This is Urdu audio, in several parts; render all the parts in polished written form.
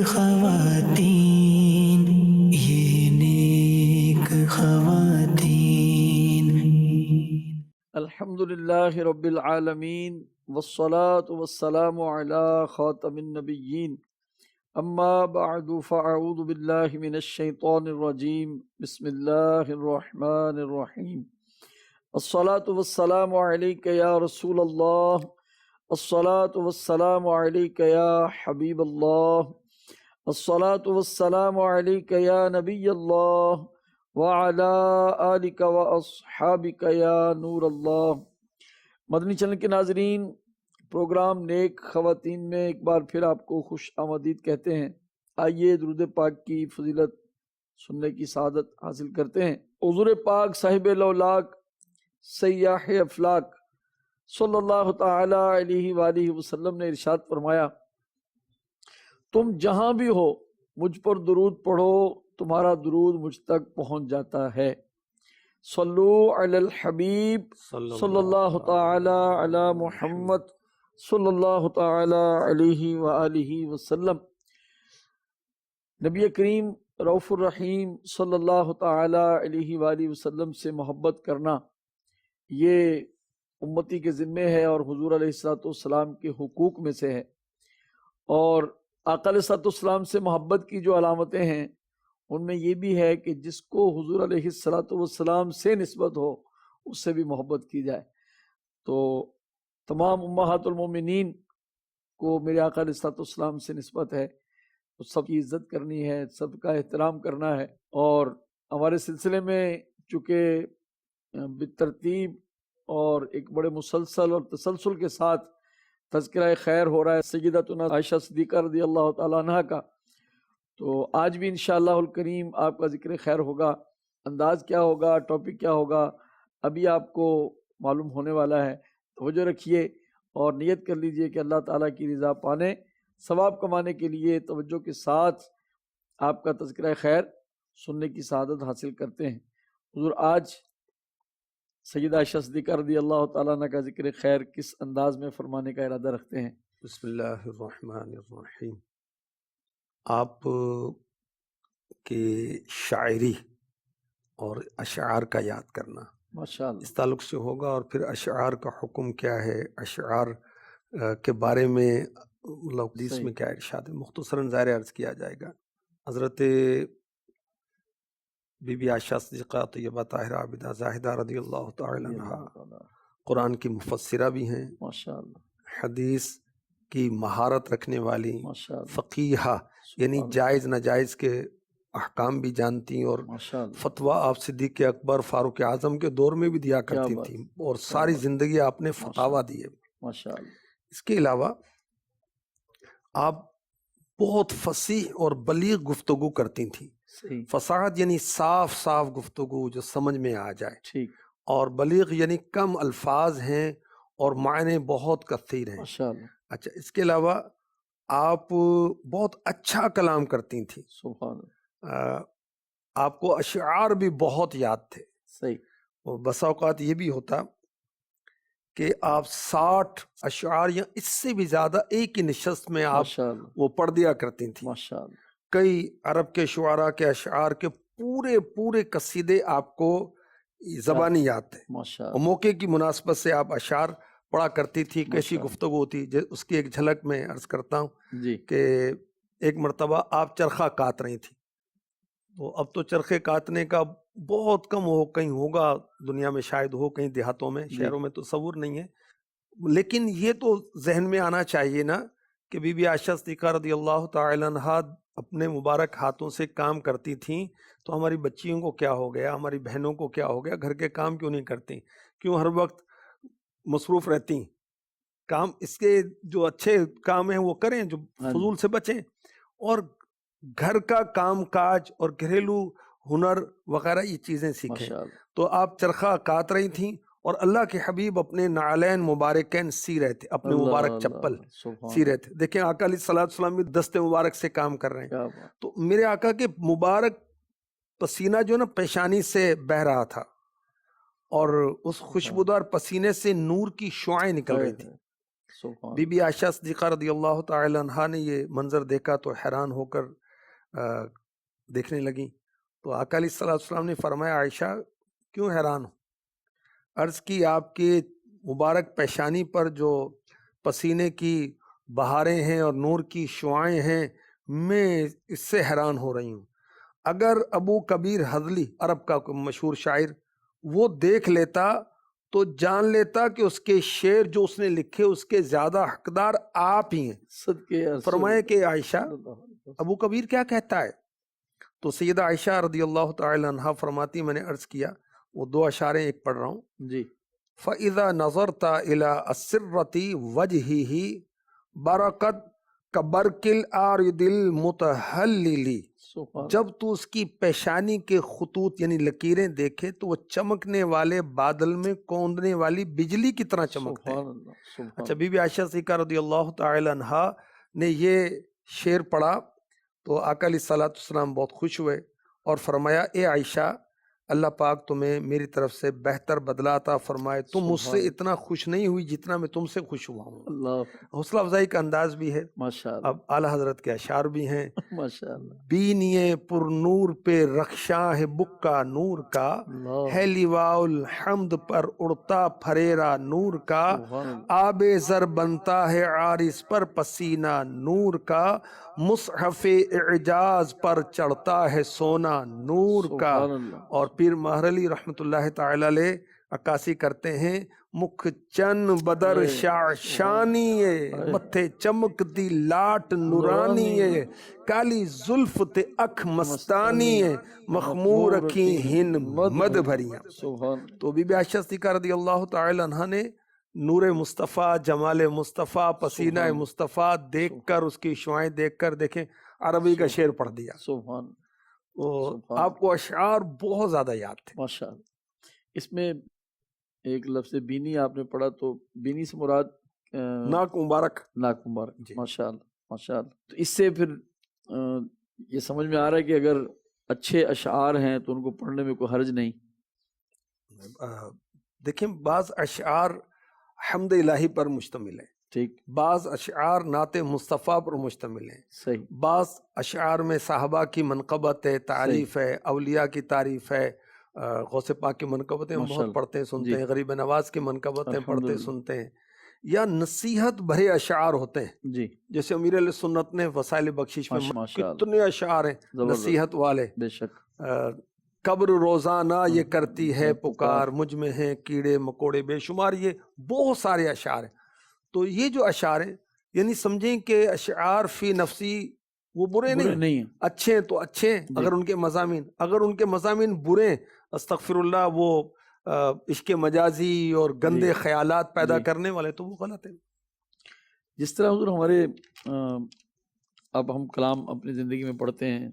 خواتین، یہ نیک خواتین۔ الحمد للہ رب العالمین والصلاة والسلام علی خاتم النبیین، اما بعد فاعوذ باللہ من الشیطان الرجیم، بسم اللہ الرحمن الرحیم۔ الصلاة والسلام علیک یا رسول اللہ، الصلاة والسلام علیک یا حبیب اللہ، الصلاة والسلام علیک یا نبی اللہ وعلی آلک واصحابک یا نور اللہ۔ مدنی چینل کے ناظرین، پروگرام نیک خواتین میں ایک بار پھر آپ کو خوش آمدید کہتے ہیں۔ آئیے درود پاک کی فضیلت سننے کی سعادت حاصل کرتے ہیں۔ حضور پاک صاحب لولاک سیاح افلاک صلی اللہ تعالی علیہ وآلہ وسلم نے ارشاد فرمایا، تم جہاں بھی ہو مجھ پر درود پڑھو، تمہارا درود مجھ تک پہنچ جاتا ہے۔ صلو علی الحبیب صلی اللہ تعالی علی محمد صلی اللہ تعالی علیہ وآلہ وسلم۔ نبی کریم رؤوف الرحیم صلی اللہ تعالی علیہ وآلہ وسلم سے محبت کرنا یہ امتی کے ذمے ہے اور حضور علیہ السلام کے حقوق میں سے ہے۔ اور آقا علیہ السلام سے محبت کی جو علامتیں ہیں ان میں یہ بھی ہے کہ جس کو حضور علیہ السلام سے نسبت ہو اس سے بھی محبت کی جائے۔ تو تمام امہات المومنین کو میرے آقا علیہ السلام سے نسبت ہے، تو سب کی عزت کرنی ہے، سب کا احترام کرنا ہے۔ اور ہمارے سلسلے میں چونکہ بالترتیب اور ایک بڑے مسلسل اور تسلسل کے ساتھ تذکرہ خیر ہو رہا ہے سیدتنا عائشہ صدیقہ رضی اللہ تعالیٰ عنہ کا، تو آج بھی انشاءاللہ الکریم آپ کا ذکر خیر ہوگا۔ انداز کیا ہوگا، ٹاپک کیا ہوگا، ابھی آپ کو معلوم ہونے والا ہے۔ توجہ رکھیے اور نیت کر لیجئے کہ اللہ تعالیٰ کی رضا پانے، ثواب کمانے کے لیے توجہ کے ساتھ آپ کا تذکرہ خیر سننے کی سعادت حاصل کرتے ہیں۔ حضور آج سیدہ عائشہ صدیقہ رضی اللہ تعالیٰ عنہ کا ذکر خیر کس انداز میں فرمانے کا ارادہ رکھتے ہیں؟ بسم اللہ الرحمن الرحیم۔ آپ کی شاعری اور اشعار کا یاد کرنا ماشاءاللہ اس تعلق سے ہوگا، اور پھر اشعار کا حکم کیا ہے، اشعار کے بارے میں حدیث میں کیا ارشاد ہے، مختصراً ظاہر عرض کیا جائے گا۔ حضرت بی بی عائشہ صدیقہ طیبہ طاہرہ عابدہ زاہدہ رضی اللہ تعالی عنہ قرآن کی مفسرہ بھی ہیں، ماشاءاللہ، حدیث کی مہارت رکھنے والی ماشاءاللہ، فقیہہ، یعنی جائز ناجائز کے احکام بھی جانتی، اور ماشاءاللہ، فتویٰ آپ صدیق اکبر فاروق اعظم کے دور میں بھی دیا کرتی تھیں، اور ساری زندگی آپ نے فتاویٰ دیے۔ ماشاءاللہ، اس کے علاوہ آپ بہت فصیح اور بلیغ گفتگو کرتی تھیں۔ صحیح، فصاحت یعنی صاف صاف گفتگو جو سمجھ میں آ جائے، ٹھیک، اور بلیغ یعنی کم الفاظ ہیں اور معنی بہت کثیر ہیں۔ ماشاءاللہ، اچھا، اس کے علاوہ آپ بہت اچھا کلام کرتی تھیں۔ سبحان اللہ، آپ کو اشعار بھی بہت یاد تھے، صحیح، اور بسا اوقات یہ بھی ہوتا کہ آپ 60 اشعار یا اس سے بھی زیادہ ایک ہی نشست میں آپ ماشاءاللہ، وہ پڑھ دیا کرتی تھیں۔ ماشاءاللہ، کئی عرب کے شعراء کے اشعار کے پورے قصیدے آپ کو زبانی یاد تھے، اور ماشاءاللہ، موقع کی مناسبت سے آپ اشعار پڑھا کرتی تھی۔ کیسی ماشاءاللہ، گفتگو ہوتی، اس کی ایک جھلک میں عرض کرتا ہوں جی، کہ ایک مرتبہ آپ چرخہ کاٹ رہی تھی، تو اب تو چرخے کاٹنے کا بہت کم ہو، کہیں ہوگا دنیا میں شاید ہو، کہیں دیہاتوں میں، شہروں میں تو تصور نہیں ہے، لیکن یہ تو ذہن میں آنا چاہیے نا کہ بی بی عائشہ صدیقہ رضی اللہ تعالی عنہ اپنے مبارک ہاتھوں سے کام کرتی تھیں، تو ہماری بچیوں کو کیا ہو گیا، ہماری بہنوں کو کیا ہو گیا، گھر کے کام کیوں نہیں کرتی، کیوں ہر وقت مصروف رہتی؟ کام اس کے جو اچھے کام ہیں وہ کریں، جو فضول سے بچیں، اور گھر کا کام کاج اور گھریلو ہنر وغیرہ یہ چیزیں سیکھیں۔ تو آپ چرخہ کاٹ رہی تھیں اور اللہ کے حبیب اپنے نعلین مبارکین سی رہے تھے، اپنے مبارک چپل سی رہے تھے۔ دیکھیں آقا علیہ السلام بھی دست مبارک سے کام کر رہے ہیں، تو میرے آقا کے مبارک پسینہ جو نا پیشانی سے بہ رہا تھا، اور اس خوشبودار پسینے سے نور کی شعاعیں نکل رہی تھی۔ سبحان بی بی عائشہ صدیقہ رضی اللہ تعالی عنہا نے یہ منظر دیکھا تو حیران ہو کر دیکھنے لگیں، تو آقا علیہ الصلوۃ والسلام نے فرمایا عائشہ کیوں حیران ہو؟ عرض کی آپ کے مبارک پیشانی پر جو پسینے کی بہاریں ہیں اور نور کی شعاعیں ہیں، میں اس سے حیران ہو رہی ہوں۔ اگر ابو کبیر ہذلی، عرب کا مشہور شاعر، وہ دیکھ لیتا تو جان لیتا کہ اس کے شعر جو اس نے لکھے اس کے زیادہ حقدار آپ ہی ہیں۔ صدقے فرمائے کہ عائشہ ابو کبیر کیا کہتا ہے؟ تو سیدہ عائشہ رضی اللہ تعالی عنہا فرماتی میں نے عرض کیا، وہ دو اشعاریں ایک پڑھ رہا ہوں، جی فَإِذَا نَظَرْتَ إِلَىٰ السِّرَّةِ وَجْهِهِ بَرَقَتْ كَبَرْقِ الْعَارِضِ الْمُتَهَلِّلِ، سبحان جب تو اس کی پیشانی کے خطوط یعنی لکیریں دیکھے تو وہ چمکنے والے بادل میں کوندنے والی بجلی کی طرح چمکتے ہیں۔ سبحان اللہ سبحان اچھا، بی بی عائشہ صدیقہ رضی اللہ تعالی عنہا نے یہ شعر پڑھا تو آقا علیہ الصلوۃ والسلام بہت خوش ہوئے اور فرمایا اے عائشہ، اللہ پاک تمہیں میری طرف سے بہتر بدلہ عطا فرمائے، تم مجھ سے سبحان اتنا خوش نہیں ہوئی جتنا میں تم سے خوش ہوا ہوں۔ اللہ، حوصلہ افزائی کا انداز بھی ہے۔ ماشاء اللہ اب اعلیٰ حضرت کے اشعار بھی ہیں، ماشاء اللہ بینیے پر نور پہ رخشاں ہے بکا نور کا، اللہ، ہے لیواء الحمد پر اڑتا پھریرا نور کا، سبحان اللہ آب زر بنتا ہے عارض پر پسینہ نور کا، مصحف اعجاز پر چڑھتا ہے سونا نور کا۔ سبحان اللہ اور پیر ماہر علی رحمۃ اللہ تعالی علیہ عکاسی کرتے ہیں، مکھ چن بدر شانی متھے چمک دی لاٹ نورانی، کالی زلف تے اکھ مستانی، مخمور اکھیں ہن مد بھریاں۔ سبحان تو بی بی عائشہ صدیقہ رضی اللہ تعالی عنہا نے نور مصطفیٰ، جمال مصطفیٰ، پسینہ سبحان مصطفیٰ دیکھ کر، اس کی شعائیں دیکھ کر، دیکھیں عربی کا شعر پڑھ دیا، سبحان تو سبحان آپ کو اشعار بہت زیادہ یاد تھے۔ ماشاء اللہ۔ اس میں ایک لفظ بینی آپ نے پڑھا، تو بینی سے مراد ناک مبارک، ناک مبارک، جی۔ ماشاء اللہ ماشاء اللہ۔ تو اس سے پھر یہ سمجھ میں آ رہا ہے کہ اگر اچھے اشعار ہیں تو ان کو پڑھنے میں کوئی حرج نہیں۔ دیکھیں بعض اشعار حمد الہی پر مشتمل ہیں، ٹھیک، بعض اشعار نعت مصطفیٰ پر مشتمل ہیں، صحیح، بعض اشعار میں صحابہ کی منقبت ہے، تعریف ہے، اولیاء کی تعریف ہے، غوث پاک کی منقبتیں ہم ماشاء اللہ، بہت پڑھتے ہیں سنتے جی، ہیں، غریب نواز کی منقبتیں پڑھتے الحمدللہ، سنتے ہیں، یا نصیحت بھرے اشعار ہوتے ہیں، جی، جیسے امیر علیہ سنت نے وسائل بخشش میں ماشاء اللہ، کتنے اشعار ہیں زبردست، نصیحت والے۔ بے شک، قبر روزانہ یہ کرتی ہے پکار، مجھ میں ہیں کیڑے مکوڑے بے شمار، یہ بہت سارے اشعار ہیں۔ تو یہ جو اشعار ہیں، یعنی سمجھیں کہ اشعار فی نفسی وہ برے نہیں، ہیں، اچھے ہیں تو اچھے ہیں، اگر ان کے مضامین برے ہیں، استغفر اللہ، وہ عشق مجازی اور گندے خیالات پیدا کرنے والے، تو وہ غلط ہیں۔ جس طرح حضور ہمارے اب ہم کلام اپنی زندگی میں پڑھتے ہیں،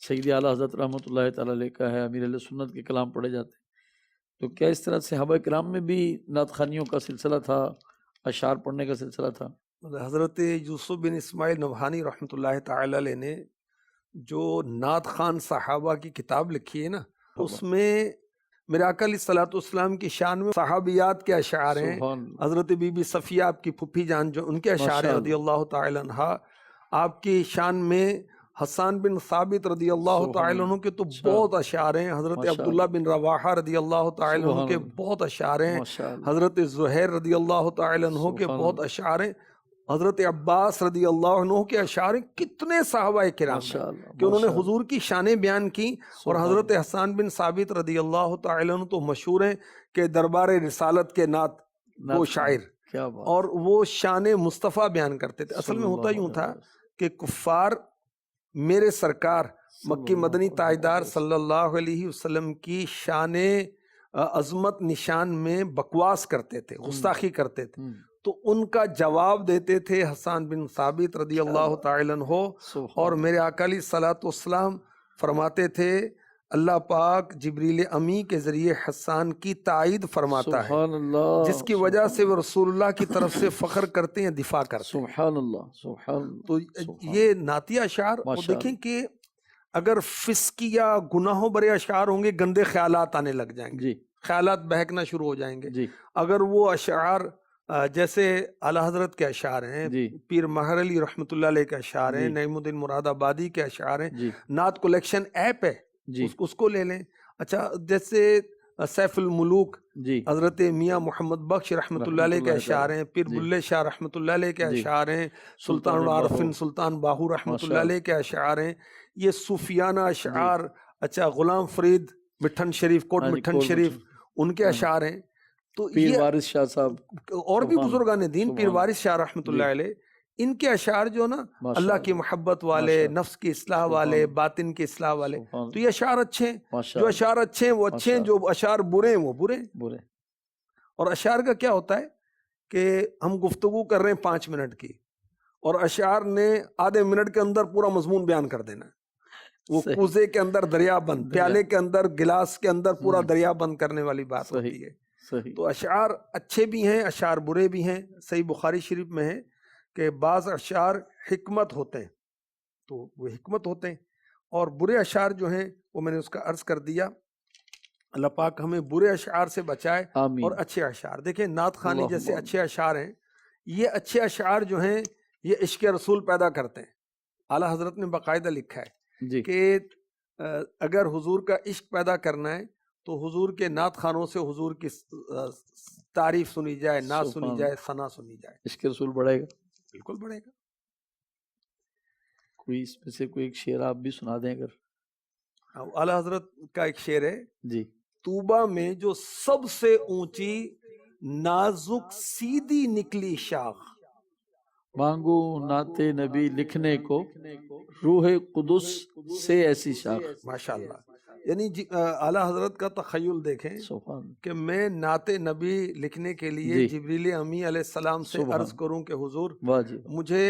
سید اعلیٰ حضرت رحمۃ اللہ تعالی علیہ کا ہے، امیر علیہ سنت کے کلام پڑھے جاتے ہیں، تو کیا اس طرح صحابہ کرام میں بھی نعت خوانیوں کا سلسلہ تھا، اشعار پڑھنے کا سلسلہ تھا؟ حضرت یوسف بن اسماعیل نبہانی رحمۃ اللہ تعالی علیہ نے جو نعت خوان صحابہ کی کتاب لکھی ہے نا، اس میں میرے آقا علیہ الصلوۃ والسلام کی شان میں صحابیات کے اشعار ہیں، سبحان اللہ، حضرت بی بی صفیہ آپ کی پھپھی جان جو ان کے اشعار ہیں رضی اللہ تعالی عنہا، آپ کی شان میں حسان بن ثابت رضی اللہ تعالی عنہ کے تو بہت اشعار ہیں، حضرت عبداللہ بن رواحہ رضی اللہ تعالی عنہ کے بہت اشعار ہیں، حضرت زہیر رضی اللہ تعالی عنہ کے بہت اشعار ہیں، حضرت عباس رضی اللہ عنہ کے اشعار ہیں۔ کتنے صحابہ کرام ہیں کہ انہوں نے حضور کی شانیں بیان کی، اور حضرت حسان بن ثابت رضی اللہ تعالی عنہ تو مشہور ہیں کہ دربار رسالت کے نعت وہ شاعر، اور وہ شان مصطفیٰ بیان کرتے تھے۔ اصل میں ہوتا یوں تھا کہ کفار میرے سرکار مکی مدنی تاجدار صلی اللہ علیہ وسلم کی شان عظمت نشان میں بکواس کرتے تھے، گستاخی کرتے تھے، تو ان کا جواب دیتے تھے حسان بن ثابت رضی اللہ تعالی عنہ، اور میرے آقا علیہ الصلوۃ والسلام فرماتے تھے اللہ پاک جبریل امی کے ذریعے حسان کی تائید فرماتا ہے، جس کی وجہ سے وہ رسول اللہ کی طرف سے فخر کرتے ہیں، دفاع کرتے ہیں۔ سبحان اللہ، سبحان اللہ۔ تو یہ نعتیہ اشعار، اور دیکھیں کہ اگر فسقیہ گناہوں برے اشعار ہوں گے، گندے خیالات آنے لگ جائیں گے، خیالات بہکنا شروع ہو جائیں گے۔ اگر وہ اشعار جیسے اعلیٰ حضرت کے اشعار ہیں، جی پیر مہر علی رحمۃ اللہ علیہ کے اشعار ہیں، جی نعیم الدین مراد آبادی کے اشعار ہیں، جی نعت کلیکشن ایپ ہے، جی اس کو لے لیں۔ اچھا، جیسے سیف الملوک جی حضرت میاں محمد بخش رحمۃ اللہ علیہ کے اشعار ہیں، پیر جی بلے شاہ رحمۃ اللہ علیہ کے جی اشعار ہیں، سلطان سلطان العارفین باہو سلطان باہو رحمۃ ماشاء اللہ علیہ اللہ کے اشعار ہیں، یہ صوفیانہ جی اشعار۔ اچھا، غلام فرید مٹھن شریف، کوٹ ہاں جی مٹھن کول شریف، ان کے ہاں جی اشعار ہیں۔ تو پیر یہ وارث شاہ صاحب اور بھی سبحان بزرگان دین، پیر سبحان وارث شاہ رحمۃ جی اللہ علیہ، ان کے اشعار جو نا ماشاء اللہ کی اللہ محبت والے، ماشاء اللہ نفس کی اصلاح والے، سبحان باطن کی اصلاح والے، سبحان تو یہ اشعار اچھے ہیں۔ ماشاء جو اللہ اشعار اچھے ہیں وہ اچھے ہیں، ماشاء جو اشعار برے ہیں وہ برے ہیں۔ برے اور اشعار کا کیا ہوتا ہے کہ ہم گفتگو کر رہے ہیں 5 منٹ کی، اور اشعار نے آدھے منٹ کے اندر پورا مضمون بیان کر دینا ہے۔ وہ صحیح کوزے کے اندر دریا بند، دریا پیالے کے اندر، گلاس کے اندر پورا ہوں دریا بند کرنے والی بات صحیح ہوتی ہے۔ صحیح تو اشعار اچھے بھی ہیں، اشعار برے بھی ہیں۔ صحیح بخاری شریف میں ہے کہ بعض اشعار حکمت ہوتے ہیں، تو وہ حکمت ہوتے ہیں، اور برے اشعار جو ہیں وہ میں نے اس کا عرض کر دیا۔ اللہ پاک ہمیں برے اشعار سے بچائے آمین اور اچھے اشعار۔ دیکھیں نعت خوانی اللہم جیسے آمین اچھے اشعار ہیں، یہ اچھے اشعار جو ہیں یہ عشق رسول پیدا کرتے ہیں۔ اعلیٰ حضرت نے باقاعدہ لکھا ہے جی کہ اگر حضور کا عشق پیدا کرنا ہے تو حضور کے نعت خوانوں سے حضور کی تعریف سنی جائے، نعت سنی سبحان جائے، ثنا سنی جائے، عشق رسول بڑھے گا۔ بالکل بڑھے گا۔ کوئی اس میں سے کوئی ایک شعر آپ بھی سنا دیں اگر۔ اعلیٰ حضرت کا ایک شعر ہے، جی طوبہ میں جو سب سے اونچی نازک سیدھی نکلی شاخ، مانگو نعت نبی لکھنے کو روح قدس سے ایسی شاخ۔ ماشاء اللہ، یعنی اعلیٰ حضرت کا تخیل دیکھیں سبحان کہ میں نعت نبی لکھنے کے لیے جی جبریل امی علیہ السلام سے سبحان عرض کروں کہ حضور واہ جی مجھے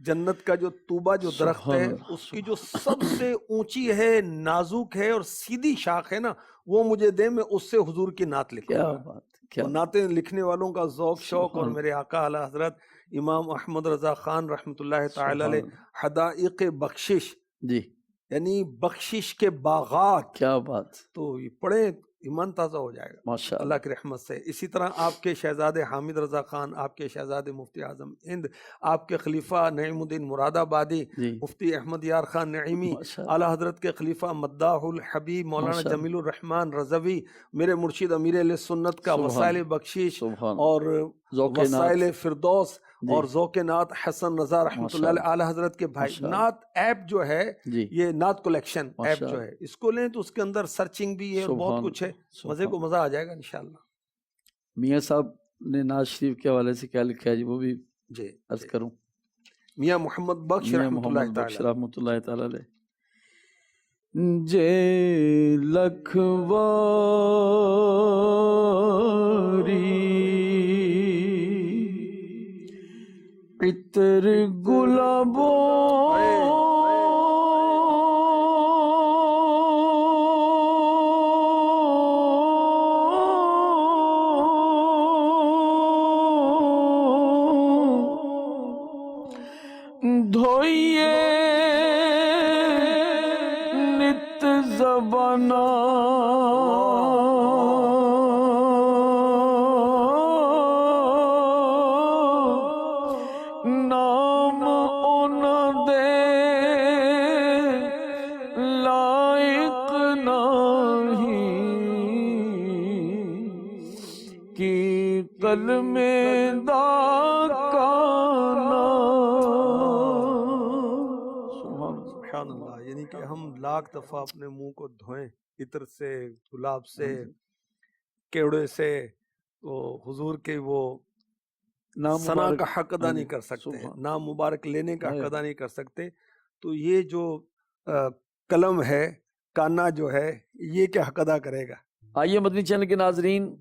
جنت کا جو طوبہ جو درخت سبحان ہے اللہ اس کی جو سب سے اونچی ہے، نازک ہے اور سیدھی شاخ ہے نا، وہ مجھے دے، میں اس سے حضور کی نعت لکھوں کیا گا۔ بات کیا تو نعتیں لکھنے والوں کا ذوق شوق، اور سبحان میرے آقا اعلیٰ حضرت امام احمد رضا خان رحمۃ اللہ تعالی سبحان علیہ، اللہ حدائق بخشش، جی یعنی بخشش کے باغات، کیا بات تو یہ پڑھیں ایمان تازہ ہو جائے گا ماشاء اللہ اللہ کی رحمت سے۔ اسی طرح آپ کے شہزادے حامد رضا خان، آپ کے شہزادے مفتی اعظم ہند، آپ کے خلیفہ نعیم الدین مراد آبادی، جی مفتی احمد یار خان نعیمی، ماشاء اللہ اعلیٰ حضرت کے خلیفہ مداح الحبیب مولانا ماشاء اللہ جمیل الرحمن رضوی، میرے مرشد امیر علیہ سنت کا سبحان وسائل بخشش سبحان اور ذوق وسائل نعت فردوس جی اور ذوق نعت حسن رضا رحمۃ ماشاء اللہ علیہ، اللہ اعلیٰ حضرت کے بھائی، ماشاء اللہ نعت ایپ جو ہے، جی یہ نعت کلیکشن ایپ ماشاء جو اللہ ہے، اس کو لیں تو اس کے اندر سرچنگ بھی ہے اور بہت سبحان کچھ ہے، مزے سبحان کو مزہ آ جائے گا انشاءاللہ۔ میاں صاحب نے ناز شریف کے حوالے سے کیا لکھا ہے جی، وہ بھی جی عرض کروں۔ میاں محمد بخش میاں رحمۃ اللہ محمد تعالی بخش رحمۃ اللہ تعالی علیہ۔ جے لکھواری عطر گلابوں دھوئیے نت زبانہ نام ان دے لائق نہیں کی قلم دا سبحان اللہ، یعنی کہ ہم لاکھ دفعہ اپنے منہ کو دھوئیں عطر سے، گلاب سے، کیوڑے سے، تو حضور کے وہ نام ثنا مبارک کا حق ادا ہاں نہیں جی کر سکتے، سبحان نام مبارک لینے کا حق ہے ادا نہیں کر سکتے۔ تو یہ جو قلم ہے، کانا جو ہے، یہ کیا حق ادا کرے گا؟ آئیے مدنی چینل کے ناظرین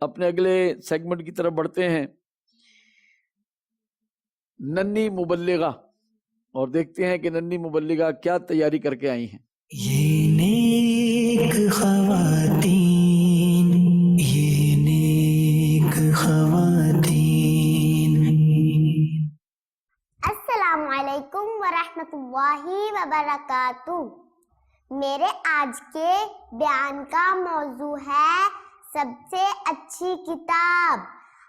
اپنے اگلے سیگمنٹ کی طرف بڑھتے ہیں، ننھی مبلغہ، اور دیکھتے ہیں کہ ننھی مبلغہ کیا تیاری کر کے آئی ہیں۔ یہ نیک خواتین، یہ نیک خواتین۔ السلام علیکم ورحمۃ اللہ وبرکاتہ۔ میرے آج کے بیان کا موضوع ہے سب سے اچھی کتاب۔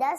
10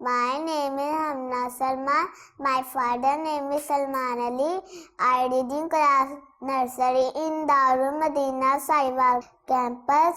My name is Hamna Salman. My father name is Salman Ali. I read in class nursery in Darul Madina Sahiwal campus.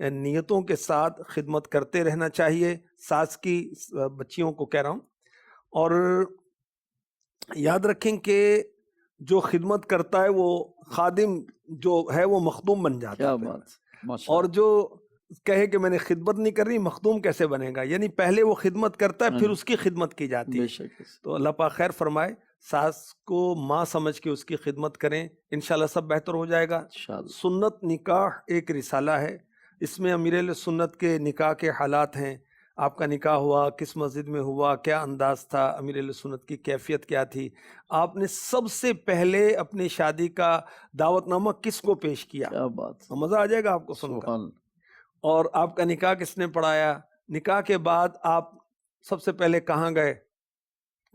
نیتوں کے ساتھ خدمت کرتے رہنا چاہیے. ساس کی بچیوں کو کہہ رہا ہوں. اور یاد رکھیں کہ جو خدمت کرتا ہے وہ خادم جو ہے وہ مخدوم بن جاتا کیا ہے. بات، اور جو کہے کہ میں نے خدمت نہیں کر رہی، مخدوم کیسے بنے گا؟ یعنی پہلے وہ خدمت کرتا ہے پھر اس کی خدمت کی جاتی بے ہے. شک. تو اللہ پاک خیر فرمائے. ساس کو ماں سمجھ کے اس کی خدمت کریں، انشاءاللہ سب بہتر ہو جائے گا. انشاءاللہ. سنت نکاح ایک رسالہ ہے، اس میں امیر اہل سنت کے نکاح کے حالات ہیں. آپ کا نکاح ہوا کس مسجد میں ہوا، کیا انداز تھا، امیر اہل سنت کی کیفیت کیا تھی، آپ نے سب سے پہلے اپنی شادی کا دعوت نامہ کس کو پیش کیا. کیا بات، مزہ آ جائے گا آپ کو سن کر. سبحان اللہ. اور آپ کا نکاح کس نے پڑھایا، نکاح کے بعد آپ سب سے پہلے کہاں گئے،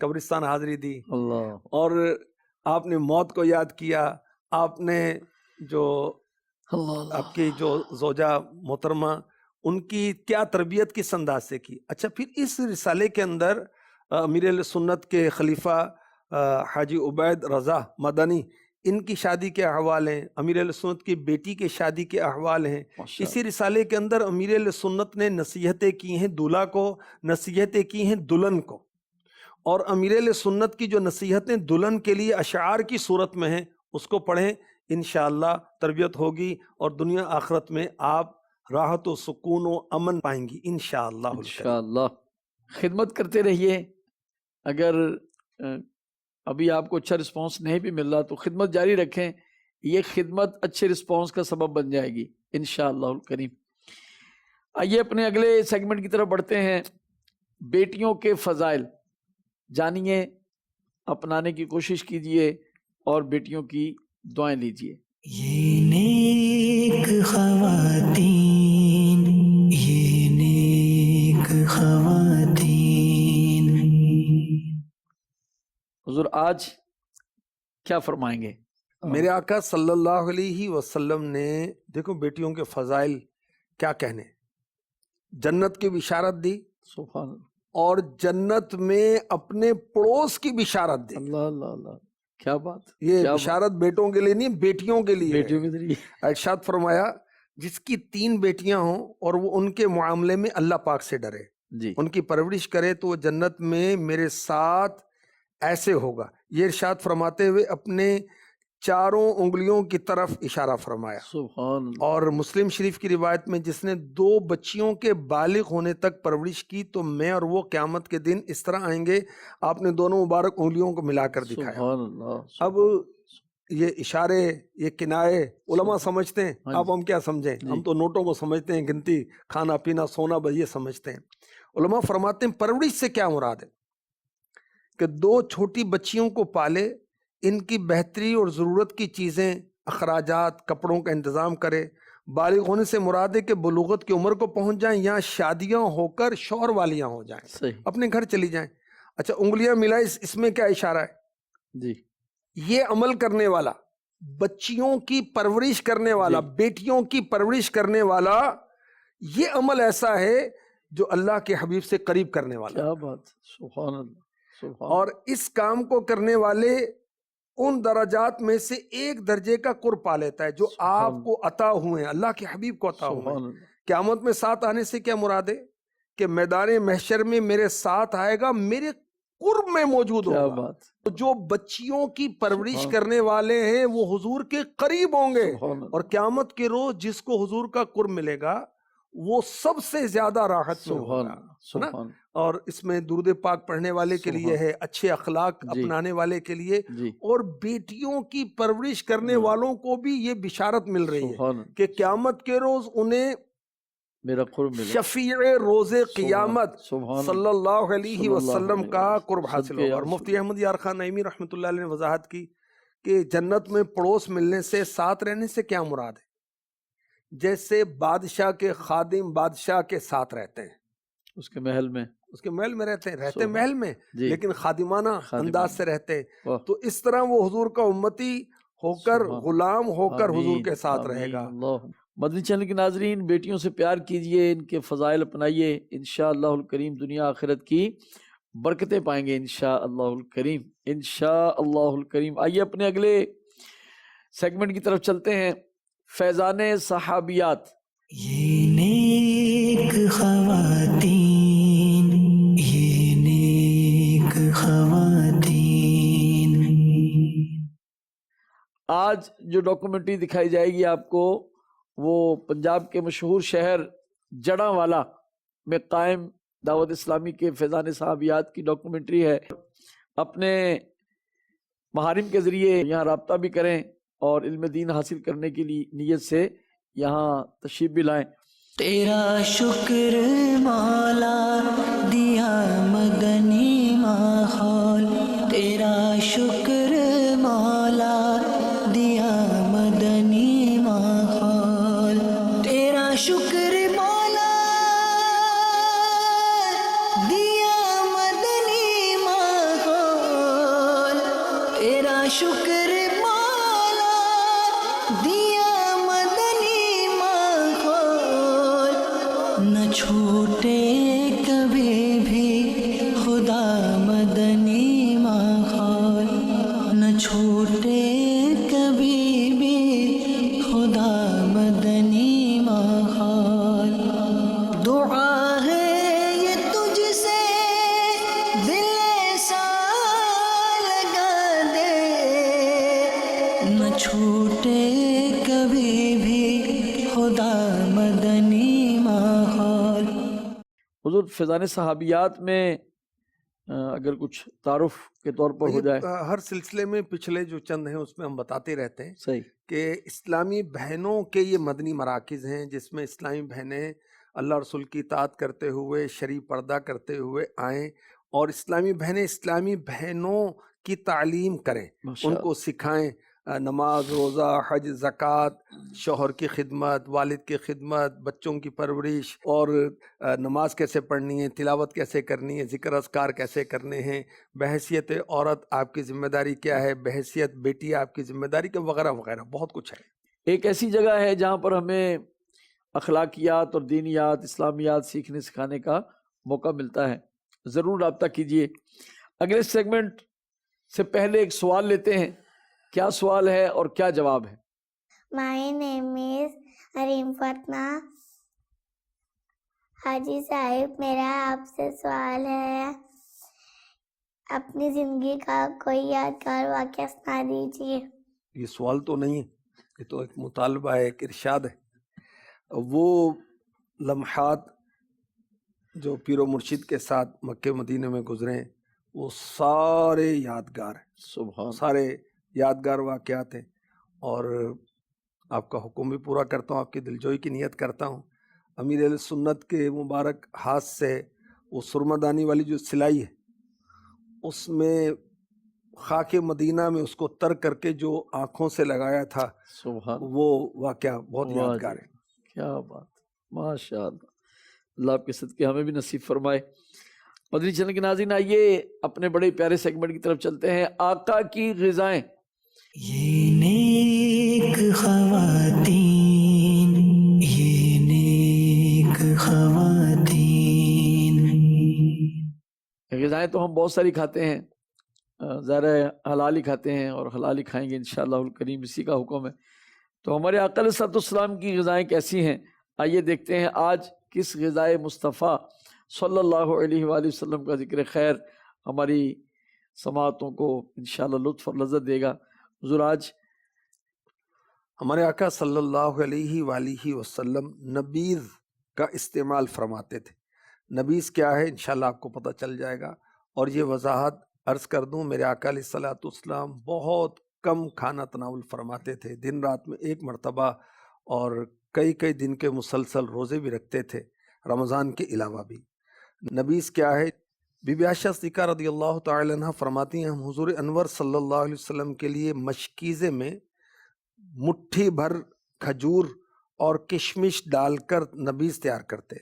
قبرستان حاضری دی. اللہ. اور آپ نے موت کو یاد کیا، آپ نے جو اللہ. آپ کی جو زوجہ محترمہ ان کی کیا تربیت کس انداز سے کی. اچھا، پھر اس رسالے کے اندر امیر اہل سنت کے خلیفہ حاجی عبید رضا مدنی ان کی شادی کے احوال ہیں، امیر اہل سنت کی بیٹی کے شادی کے احوال ہیں. اسی رسالے کے اندر امیر اہل سنت نے نصیحتیں کی ہیں دولہا کو، نصیحتیں کی ہیں دلہن کو. اور امیر اہل سنت کی جو نصیحتیں دلہن کے لیے اشعار کی صورت میں ہیں اس کو پڑھیں، انشاءاللہ تربیت ہوگی اور دنیا آخرت میں آپ راحت و سکون و امن پائیں گی انشاءاللہ. انشاءاللہ. خدمت کرتے رہیے. اگر ابھی آپ کو اچھا رسپانس نہیں بھی مل رہا تو خدمت جاری رکھیں، یہ خدمت اچھے رسپانس کا سبب بن جائے گی انشاءاللہ الکریم. آئیے اپنے اگلے سیگمنٹ کی طرف بڑھتے ہیں. بیٹیوں کے فضائل جانیے، اپنانے کی کوشش کیجیے اور بیٹیوں کی دعائیں لیجیے. یہ نیک خواتین، یہ نیک خواتین. حضور آج کیا فرمائیں گے؟ میرے آقا صلی اللہ علیہ وسلم نے دیکھو بیٹیوں کے فضائل کیا کہنے، جنت کی بشارت دی سبحان اللہ. اور جنت میں اپنے پڑوس کی بشارت دی. اللہ اللہ اللہ، کیا بات. یہ کیا بشارت بیٹوں کے لیے نہیں، بیٹیوں کے لیے. بیٹیوں کے ذریعے ارشاد فرمایا جس کی 3 بیٹیاں ہوں اور وہ ان کے معاملے میں اللہ پاک سے ڈرے، جی. ان کی پرورش کرے تو وہ جنت میں میرے ساتھ ایسے ہوگا. یہ ارشاد فرماتے ہوئے اپنے 4 انگلیوں کی طرف اشارہ فرمایا. سبحان اللہ. اور مسلم شریف کی روایت میں جس نے 2 بچیوں کے بالغ ہونے تک پرورش کی تو میں اور وہ قیامت کے دن اس طرح آئیں گے. آپ نے دونوں مبارک انگلیوں کو ملا کر دکھایا. سبحان اللہ. اب یہ اشارے، یہ کنائے علماء سمجھتے ہیں، ہاں اب ہم کیا سمجھیں؟ ہم تو نوٹوں کو سمجھتے ہیں، گنتی، کھانا پینا سونا بس یہ سمجھتے ہیں. علماء فرماتے ہیں پرورش سے کیا مراد ہے کہ 2 چھوٹی بچیوں کو پالے، ان کی بہتری اور ضرورت کی چیزیں، اخراجات، کپڑوں کا انتظام کرے. بالغ ہونے سے مراد ہے کہ بلوغت کی عمر کو پہنچ جائیں یا شادیاں ہو کر شوہر والیاں ہو جائیں، صحیح. اپنے گھر چلی جائیں. اچھا، انگلیاں ملائے، اس میں کیا اشارہ ہے؟ جی. یہ عمل کرنے والا، بچیوں کی پرورش کرنے والا، جی. بیٹیوں کی پرورش کرنے والا، یہ عمل ایسا ہے جو اللہ کے حبیب سے قریب کرنے والا. کیا بات. سبحان اللہ. سبحان اور اس کام کو کرنے والے ان درجات میں سے ایک درجے کا قرب پا لیتا ہے جو آپ کو عطا ہوئے ہیں، اللہ کے حبیب کو عطا ہوئے ہیں. قیامت میں ساتھ آنے سے کیا مراد ہے کہ میدان محشر میں میرے ساتھ آئے گا، میرے قرب میں موجود ہوگا. تو جو بچیوں کی پرورش کرنے والے ہیں وہ حضور کے قریب ہوں گے، اور قیامت کے روز جس کو حضور کا قرب ملے گا وہ سب سے زیادہ راحت میں ہوگا. اور اس میں درود پاک پڑھنے والے کے لیے ہے، اچھے اخلاق اپنانے والے کے لیے، اور بیٹیوں کی پرورش کرنے والوں کو بھی یہ بشارت مل رہی ہے کہ قیامت کے روز انہیں میرا قرب ملے، شفیع روز قیامت صلی اللہ علیہ وسلم کا قرب حاصل ہوگا. اور مفتی احمد یار خان نعیمی رحمۃ اللہ علیہ نے وضاحت کی کہ جنت میں پڑوس ملنے سے، ساتھ رہنے سے کیا مراد ہے؟ جیسے بادشاہ کے خادم بادشاہ کے ساتھ رہتے ہیں، اس کے محل میں رہتے ہیں، رہتے محل میں لیکن خادمانہ انداز سے رہتے ہیں. تو اس طرح وہ حضور کا امتی ہو کر، غلام ہو کر حضور کے ساتھ رہے گا. مدنی چینل کے ناظرین، بیٹیوں سے پیار کیجئے، ان کے فضائل اپنائیے، انشاءاللہ الکریم دنیا آخرت کی برکتیں پائیں گے انشاءاللہ الکریم، انشاءاللہ الکریم. آئیے اپنے اگلے سیگمنٹ کی طرف چلتے ہیں. فیضان صحابیات. یہ نیک خواتین، یہ نیک خواتین. آج جو ڈاکومنٹری دکھائی جائے گی آپ کو وہ پنجاب کے مشہور شہر جڑاں والا میں قائم دعوت اسلامی کے فیضان صحابیات کی ڈاکومنٹری ہے. اپنے محارم کے ذریعے یہاں رابطہ بھی کریں اور علم دین حاصل کرنے کی نیت سے یہاں تشریف بھی لائیں. تیرا شکر مولا دیا مدنی ماحول، تیرا شکر مولا دیا مدنی ماحول، تیرا شکر مولا دیا مدنی ماحول، تیرا شکر مولا دیا مدنی ماحول. نہ چھوٹے کبھی بھی خدا مدنی ماحول، نہ چھوٹے کبھی بھی خدا مدنی ماحول. دعا ہے یہ تجھ سے دل ایسا لگا دے، نہ چھوٹے کبھی بھی خدا مدنی ماحول. حضور فیضان صحابیات میں اگر کچھ تعارف کے طور پر ہو جائے. ہر سلسلے میں پچھلے جو چند ہیں اس میں ہم بتاتے رہتے ہیں صحیح. کہ اسلامی بہنوں کے یہ مدنی مراکز ہیں جس میں اسلامی بہنیں اللہ رسول کی اطاعت کرتے ہوئے شرعی پردہ کرتے ہوئے آئیں اور اسلامی بہنیں اسلامی بہنوں کی تعلیم کریں، ان کو سکھائیں نماز، روزہ، حج، زکوٰۃ، شوہر کی خدمت، والد کی خدمت، بچوں کی پرورش، اور نماز کیسے پڑھنی ہے، تلاوت کیسے کرنی ہے، ذکر اذکار کیسے کرنے ہیں، بحیثیت عورت آپ کی ذمہ داری کیا ہے، بحیثیت بیٹی آپ کی ذمہ داری کیا، وغیرہ وغیرہ بہت کچھ ہے. ایک ایسی جگہ ہے جہاں پر ہمیں اخلاقیات اور دینیات، اسلامیات سیکھنے سکھانے کا موقع ملتا ہے. ضرور رابطہ کیجئے. اگلے سیگمنٹ سے پہلے ایک سوال لیتے ہیں. کیا سوال ہے اور کیا جواب ہے؟ My name is حریم فاطمہ. حاجی صاحب میرا آپ سے سوال ہے، اپنی زندگی کا کوئی یادگار واقعہ سنا دیجیے. یہ سوال تو نہیں ہے، یہ تو ایک مطالبہ ہے، ایک ارشاد ہے. وہ لمحات جو پیر و مرشد کے ساتھ مکہ مدینہ میں گزرے وہ سارے یادگار ہیں، سبحان. سارے یادگار واقعات ہیں. اور آپ کا حکم بھی پورا کرتا ہوں، آپ کی دلجوئی کی نیت کرتا ہوں. امیر اہل سنت کے مبارک ہاتھ سے وہ سرمہ دانی والی جو سلائی ہے اس میں خاک مدینہ میں اس کو تر کر کے جو آنکھوں سے لگایا تھا سبحان. وہ واقعہ بہت یادگار ہے. کیا بات، ماشاء اللہ. اللہ آپ کے صدقے ہمیں بھی نصیب فرمائے. مدنی چینل کے ناظرین، آئیے اپنے بڑے پیارے سیگمنٹ کی طرف چلتے ہیں. آقا کی غذائیں. یہ نیک خواتین، یہ نیک خواتین. غذائیں تو ہم بہت ساری کھاتے ہیں، ظاہر ہے حلال ہی کھاتے ہیں اور حلال ہی کھائیں گے انشاءاللہ الکریم، اسی کا حکم ہے. تو ہمارے آقا علیہ السلام کی غذائیں کیسی ہیں؟ آئیے دیکھتے ہیں آج کس غذائے مصطفیٰ صلی اللہ علیہ وآلہ وسلم کا ذکر خیر ہماری سماعتوں کو انشاءاللہ لطف اور لذت دے گا. حضور آج ہمارے آقا صلی اللہ علیہ وآلہ وسلم نبیذ کا استعمال فرماتے تھے. نبیذ کیا ہے انشاءاللہ آپ کو پتہ چل جائے گا. اور یہ وضاحت عرض کر دوں، میرے آقا علیہ الصلوۃ والسلام بہت کم کھانا تناول فرماتے تھے، دن رات میں ایک مرتبہ، اور کئی کئی دن کے مسلسل روزے بھی رکھتے تھے، رمضان کے علاوہ بھی. نبیذ کیا ہے؟ بی بی عائشہ صدیقہ رضی اللہ تعالی عنہ فرماتی ہیں ہم حضور انور صلی اللہ علیہ وسلم کے لیے مشکیزے میں مٹھی بھر کھجور اور کشمش ڈال کر نبیذ تیار کرتے.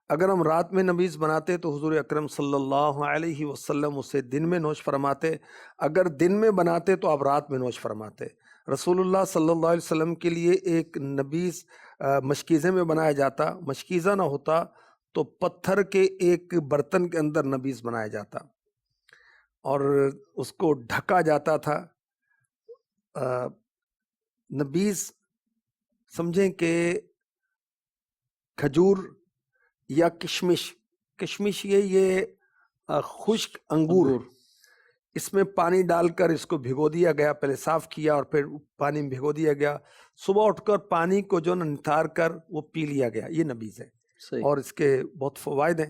اگر ہم رات میں نبیذ بناتے تو حضور اکرم صلی اللہ علیہ وسلم اسے دن میں نوش فرماتے. اگر دن میں بناتے تو آپ رات میں نوش فرماتے. رسول اللہ صلی اللہ علیہ وسلم کے لیے ایک نبیذ مشکیزے میں بنایا جاتا. مشکیزہ نہ ہوتا تو پتھر کے ایک برتن کے اندر نبیذ بنایا جاتا اور اس کو ڈھکا جاتا تھا. نبیذ سمجھیں کہ کھجور یا کشمش، کشمش یہ خشک انگور، اس میں پانی ڈال کر اس کو بھگو دیا گیا، پہلے صاف کیا اور پھر پانی میں بھگو دیا گیا، صبح اٹھ کر پانی کو جو نتھار کر وہ پی لیا گیا، یہ نبیذ ہے۔ صحیح۔ اور اس کے بہت فوائد ہیں۔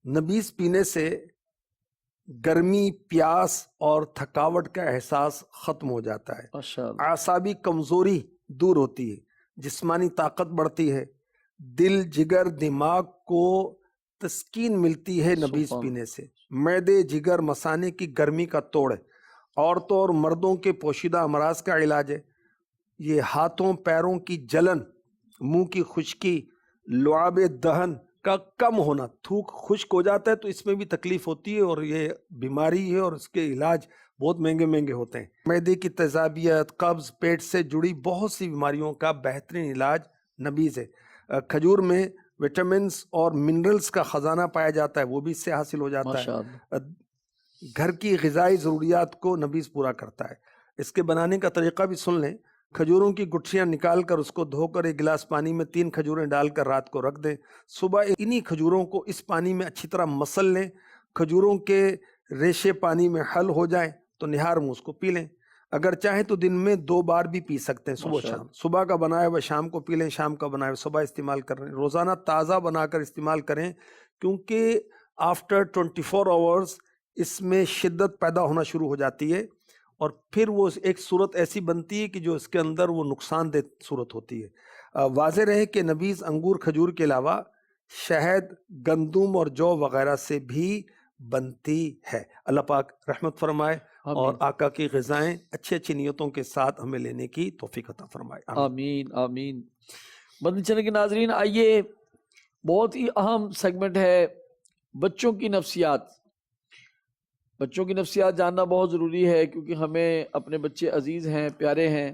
نبیذ پینے سے گرمی، پیاس اور تھکاوٹ کا احساس ختم ہو جاتا ہے، ماشاءاللہ۔ اعصابی کمزوری دور ہوتی ہے، جسمانی طاقت بڑھتی ہے، دل، جگر، دماغ کو تسکین ملتی ہے نبیذ سبحان پینے سے، معدے، جگر، مثانے کی گرمی کا توڑ ہے، عورتوں اور مردوں کے پوشیدہ امراض کا علاج ہے، یہ ہاتھوں پیروں کی جلن، منہ کی خشکی، لعاب دہن کا کم ہونا، تھوک خشک ہو جاتا ہے تو اس میں بھی تکلیف ہوتی ہے اور یہ بیماری ہے اور اس کے علاج بہت مہنگے مہنگے ہوتے ہیں۔ معدے کی تیزابیت، قبض، پیٹ سے جڑی بہت سی بیماریوں کا بہترین علاج نبیذ ہے۔ کھجور میں وٹامنز اور منرلز کا خزانہ پایا جاتا ہے، وہ بھی اس سے حاصل ہو جاتا ہے۔ ماشاءاللہ۔ گھر کی غذائی ضروریات کو نبیذ پورا کرتا ہے۔ اس کے بنانے کا طریقہ بھی سن لیں۔ کھجوروں کی گٹھیاں نکال کر اس کو دھو کر ایک گلاس پانی میں 3 کھجوریں ڈال کر رات کو رکھ دیں، صبح انہی کھجوروں کو اس پانی میں اچھی طرح مسل لیں، کھجوروں کے ریشے پانی میں حل ہو جائیں تو نہار منہ اس کو پی لیں۔ اگر چاہیں تو دن میں 2 بار بھی پی سکتے ہیں، صبح شام، صبح کا بنایا ہوا شام کو پی لیں، شام کا بنایا ہوا صبح استعمال کر رہے ہیں۔ روزانہ تازہ بنا کر استعمال کریں، کیونکہ آفٹر 24 آورز اس میں شدت پیدا ہونا شروع ہو جاتی ہے اور پھر وہ ایک صورت ایسی بنتی ہے کہ جو اس کے اندر وہ نقصان دہ صورت ہوتی ہے۔ واضح رہے کہ نبیذ انگور، کھجور کے علاوہ شہد، گندم اور جو وغیرہ سے بھی بنتی ہے۔ اللہ پاک رحمت فرمائے اور آقا کی غذائیں اچھی اچھی نیتوں کے ساتھ ہمیں لینے کی توفیق عطا فرمائے۔ آمین آمین۔ مدنی چینل کے ناظرین، آئیے، بہت ہی اہم سیگمنٹ ہے بچوں کی نفسیات۔ بچوں کی نفسیات جاننا بہت ضروری ہے، کیونکہ ہمیں اپنے بچے عزیز ہیں، پیارے ہیں،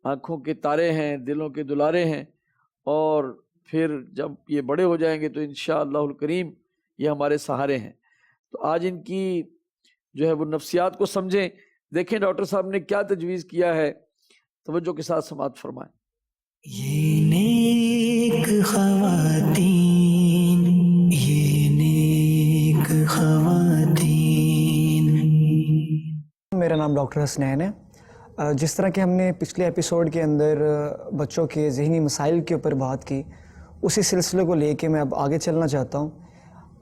آنکھوں کے تارے ہیں، دلوں کے دلارے ہیں، اور پھر جب یہ بڑے ہو جائیں گے تو انشاءاللہ الکریم یہ ہمارے سہارے ہیں۔ تو آج ان کی جو ہے وہ نفسیات کو سمجھیں۔ دیکھیں ڈاکٹر صاحب نے کیا تجویز کیا ہے، توجہ کے ساتھ سماعت فرمائیں۔ یہ نیک خواتین، یہ نیک خواتین۔ میرا نام ڈاکٹر حسنین ہے۔ جس طرح کہ ہم نے پچھلے ایپیسوڈ کے اندر بچوں کے ذہنی مسائل کے اوپر بات کی، اسی سلسلے کو لے کے میں اب آگے چلنا چاہتا ہوں۔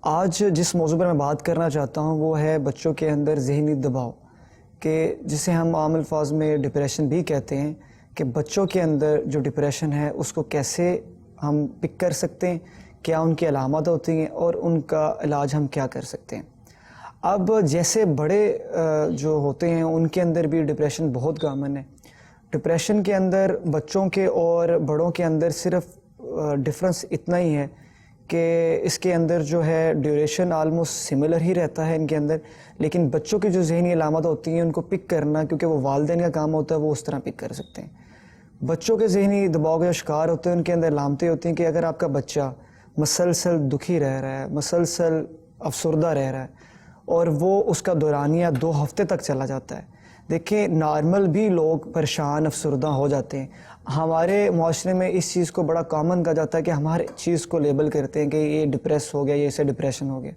آج جس موضوع پر میں بات کرنا چاہتا ہوں وہ ہے بچوں کے اندر ذہنی دباؤ، کہ جسے ہم عام الفاظ میں ڈپریشن بھی کہتے ہیں، کہ بچوں کے اندر جو ڈپریشن ہے اس کو کیسے ہم پک کر سکتے ہیں، کیا ان کی علامات ہوتی ہیں اور ان کا علاج ہم کیا کر سکتے ہیں۔ اب جیسے بڑے جو ہوتے ہیں ان کے اندر بھی ڈپریشن بہت کامن ہے۔ ڈپریشن کے اندر بچوں کے اور بڑوں کے اندر صرف ڈفرنس اتنا ہی ہے کہ اس کے اندر جو ہے ڈیوریشن آلموسٹ سملر ہی رہتا ہے ان کے اندر، لیکن بچوں کی جو ذہنی علامات ہوتی ہیں ان کو پک کرنا، کیونکہ وہ والدین کا کام ہوتا ہے، وہ اس طرح پک کر سکتے ہیں۔ بچوں کے ذہنی دباؤ کے جو شکار ہوتے ہیں ان کے اندر علامتیں ہوتی ہیں کہ اگر آپ کا بچہ مسلسل دکھی رہ رہا ہے، مسلسل افسردہ رہ رہا ہے اور وہ اس کا دورانیہ 2 ہفتے تک چلا جاتا ہے۔ دیکھیں نارمل بھی لوگ پریشان، افسردہ ہو جاتے ہیں۔ ہمارے معاشرے میں اس چیز کو بڑا کامن کہا جاتا ہے کہ ہمارے چیز کو لیبل کرتے ہیں کہ یہ ڈپریس ہو گیا، یہ اسے ڈپریشن ہو گیا۔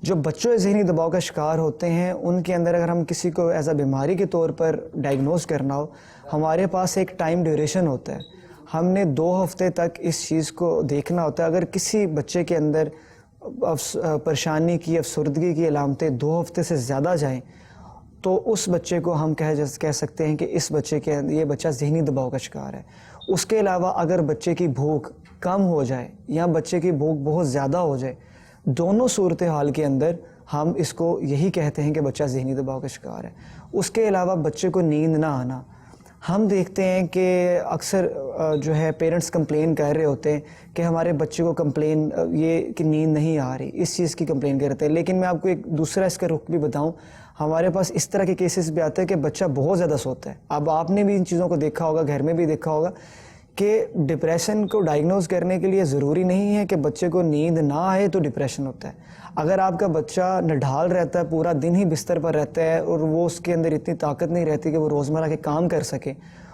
جو بچوں ذہنی دباؤ کا شکار ہوتے ہیں ان کے اندر اگر ہم کسی کو ایز اے بیماری کے طور پر ڈائگنوز کرنا ہو، ہمارے پاس ایک ٹائم ڈیوریشن ہوتا ہے۔ ہم نے 2 ہفتے تک اس چیز کو دیکھنا ہوتا ہے۔ اگر کسی بچے کے اندر پریشانی کی، افسردگی کی علامتیں 2 ہفتے سے زیادہ جائیں تو اس بچے کو ہم کہہ سکتے ہیں کہ اس بچے کے یہ بچہ ذہنی دباؤ کا شکار ہے۔ اس کے علاوہ اگر بچے کی بھوک کم ہو جائے یا بچے کی بھوک بہت زیادہ ہو جائے، دونوں صورتحال کے اندر ہم اس کو یہی کہتے ہیں کہ بچہ ذہنی دباؤ کا شکار ہے۔ اس کے علاوہ بچے کو نیند نہ آنا، ہم دیکھتے ہیں کہ اکثر جو ہے پیرنٹس کمپلین کر رہے ہوتے ہیں کہ ہمارے بچے کو کمپلین یہ کہ نیند نہیں آ رہی، اس چیز کی کمپلین کرتے ہیں۔ لیکن میں آپ کو ایک دوسرا اس کا رخ بھی بتاؤں، ہمارے پاس اس طرح کے کیسز بھی آتے ہیں کہ بچہ بہت زیادہ سوتا ہے۔ اب آپ نے بھی ان چیزوں کو دیکھا ہوگا، گھر میں بھی دیکھا ہوگا کہ ڈپریشن کو ڈائگنوز کرنے کے لیے ضروری نہیں ہے کہ بچے کو نیند نہ آئے تو ڈپریشن ہوتا ہے۔ اگر آپ کا بچہ نڈھال رہتا ہے، پورا دن ہی بستر پر رہتا ہے اور وہ اس کے اندر اتنی طاقت نہیں رہتی کہ وہ روزمرہ کے کام کر سکے،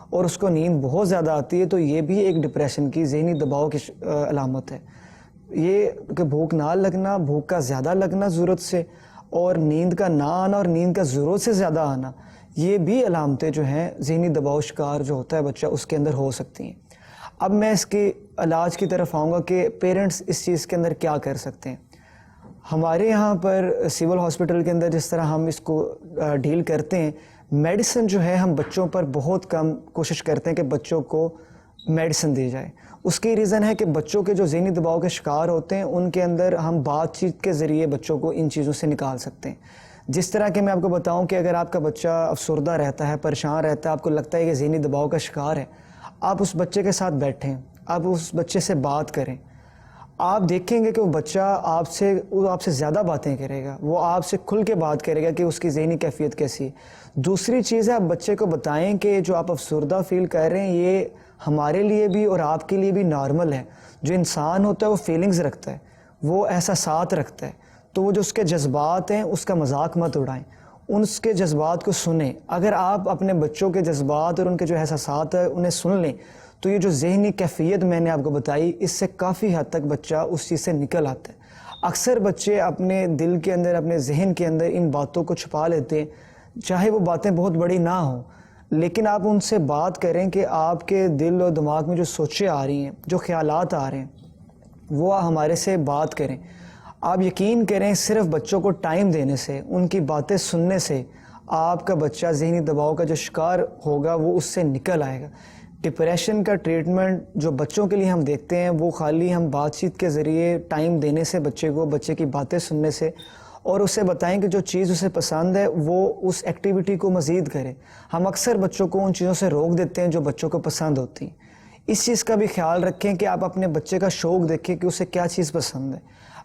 اور اس کو نیند بہت زیادہ آتی ہے تو یہ بھی ایک ڈپریشن کی ذہنی دباؤ کی علامت ہے. یہ کہ بھوک نہ لگنا، بھوک کا زیادہ لگنا ضرورت سے، اور نیند کا نہ آنا اور نیند کا ضرورت سے زیادہ آنا، یہ بھی علامتیں جو ہیں ذہنی دباؤ شکار جو ہوتا ہے بچہ اس کے اندر ہو سکتی ہیں. اب میں اس کے علاج کی طرف آؤں گا کہ پیرنٹس اس چیز کے اندر کیا کر سکتے ہیں. ہمارے یہاں پر سول ہاسپٹل کے اندر جس طرح ہم اس کو ڈیل کرتے ہیں، میڈیسن جو ہے ہم بچوں پر بہت کم کوشش کرتے ہیں کہ بچوں کو میڈیسن دی جائے. اس کی ریزن ہے کہ بچوں کے جو ذہنی دباؤ کے شکار ہوتے ہیں ان کے اندر ہم بات چیت کے ذریعے بچوں کو ان چیزوں سے نکال سکتے ہیں. جس طرح کہ میں آپ کو بتاؤں کہ اگر آپ کا بچہ افسردہ رہتا ہے، پریشان رہتا ہے، آپ کو لگتا ہے کہ ذہنی دباؤ کا شکار ہے، آپ اس بچے کے ساتھ بیٹھیں، آپ اس بچے سے بات کریں. آپ دیکھیں گے کہ وہ بچہ آپ سے زیادہ باتیں کرے گا، وہ آپ سے کھل کے بات کرے گا کہ اس کی ذہنی کیفیت کیسی ہے. دوسری چیز ہے آپ بچے کو بتائیں کہ جو آپ افسردہ فیل کر رہے ہیں یہ ہمارے لیے بھی اور آپ کے لیے بھی نارمل ہے. جو انسان ہوتا ہے وہ فیلنگز رکھتا ہے، وہ احساسات رکھتا ہے، تو وہ جو اس کے جذبات ہیں اس کا مذاق مت اڑائیں، اس کے جذبات کو سنیں. اگر آپ اپنے بچوں کے جذبات اور ان کے جو احساسات ہیں انہیں سن لیں تو یہ جو ذہنی کیفیت میں نے آپ کو بتائی اس سے کافی حد تک بچہ اس چیز سے نکل آتا ہے. اکثر بچے اپنے دل کے اندر، اپنے ذہن کے اندر ان باتوں کو چھپا لیتے ہیں، چاہے وہ باتیں بہت بڑی نہ ہوں، لیکن آپ ان سے بات کریں کہ آپ کے دل اور دماغ میں جو سوچیں آ رہی ہیں، جو خیالات آ رہے ہیں، وہ ہمارے سے بات کریں. آپ یقین کریں صرف بچوں کو ٹائم دینے سے، ان کی باتیں سننے سے آپ کا بچہ ذہنی دباؤ کا جو شکار ہوگا وہ اس سے نکل آئے گا. ڈپریشن کا ٹریٹمنٹ جو بچوں کے لیے ہم دیکھتے ہیں وہ خالی ہم بات چیت کے ذریعے ٹائم دینے سے، بچے کو بچے کی باتیں سننے سے، اور اسے بتائیں کہ جو چیز اسے پسند ہے وہ اس ایکٹیویٹی کو مزید کرے. ہم اکثر بچوں کو ان چیزوں سے روک دیتے ہیں جو بچوں کو پسند ہوتی ہیں. اس چیز کا بھی خیال رکھیں کہ آپ اپنے بچے کا شوق دیکھیں کہ اسے کیا چیز پسند ہے،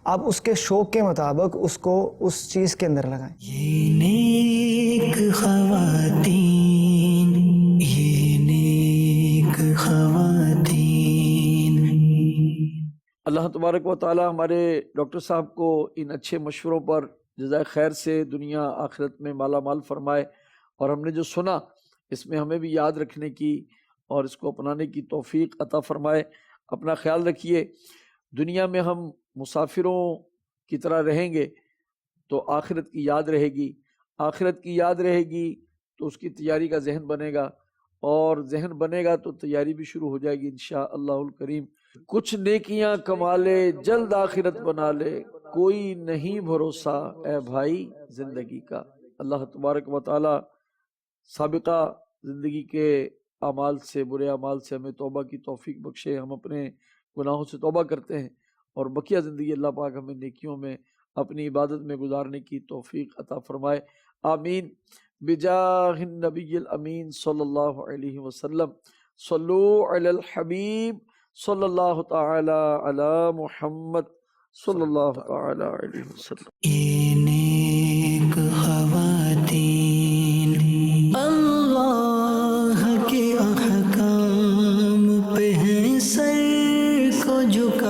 آپ اس کے شوق کے مطابق اس کو اس چیز کے اندر لگائیں. یہ نیک خواتین، یہ نیک خواتین. اللہ تبارک و تعالی ہمارے ڈاکٹر صاحب کو ان اچھے مشوروں پر جزائے خیر سے دنیا آخرت میں مالا مال فرمائے، اور ہم نے جو سنا اس میں ہمیں بھی یاد رکھنے کی اور اس کو اپنانے کی توفیق عطا فرمائے. اپنا خیال رکھیے. دنیا میں ہم مسافروں کی طرح رہیں گے تو آخرت کی یاد رہے گی، آخرت کی یاد رہے گی تو اس کی تیاری کا ذہن بنے گا، اور ذہن بنے گا تو تیاری بھی شروع ہو جائے گی انشاءاللہ الکریم. کچھ نیکیاں کما لے جلد آخرت بنا لے، کوئی نہیں بھروسہ اے بھائی زندگی کا. اللہ تبارک و تعالی سابقہ زندگی کے اعمال سے، برے اعمال سے ہمیں توبہ کی توفیق بخشے. ہم اپنے گناہوں سے توبہ کرتے ہیں، اور بقیہ زندگی اللہ پاک ہمیں نیکیوں میں اپنی عبادت میں گزارنے کی توفیق عطا فرمائے. آمین. بجاہ النبی الامین صلی اللہ علیہ وسلم. صلو علی الحبیب صلی اللہ تعالی علی محمد صلی اللہ تعالی علیہ وسلم. یہ نیک خواتین اللہ کے احکام پہ ہیں سر کو جھکا